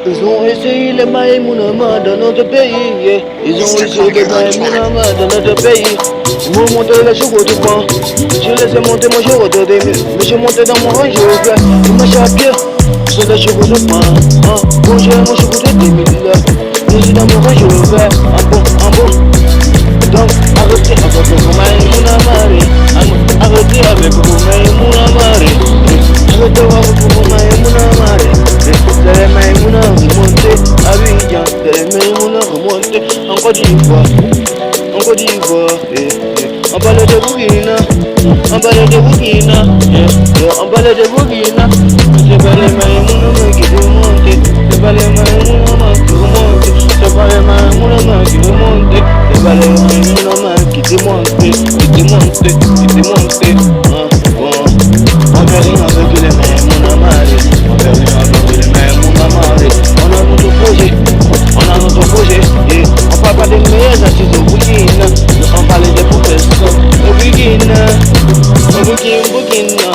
Ils ont essayé les Maïmounama dans notre pays, yeah. Ils ont essayé les Maïmounama dans notre pays. Ils m'ont monté les chevaux du pain. Je les ai montés, moi j'ai retardé, mais j'ai monté dans mon range, ils m'ont chapié. Sur les chevaux de pain, bon j'ai mon chevaux de 2000 là. Je suis dans mon range, un bon. Donc arrêtez avec vous, Maïmounama. Arrêtez avec vous, Maïmounama. Arrêtez avec vous, Maïmounama. Les Maïmouna remonter à Abidjan, les Maïmouna remonter en Côte d'Ivoire, en balai de Burkina, en balai de Burkina, en balai de Burkina. C'est pas les Maïmouna qui remontent, c'est pas les Maïmouna qui remontent, c'est pas les Maïmouna qui remontent, c'est pas les Maïmouna qui démontent, on fait rien avec les Maïmouna Maré, on fait rien avec les Maïmouna Maré. On a notre projet, et on parle pas des meilleurs artistes au Burkina, on parle des professeurs au Burkina, au Burkina.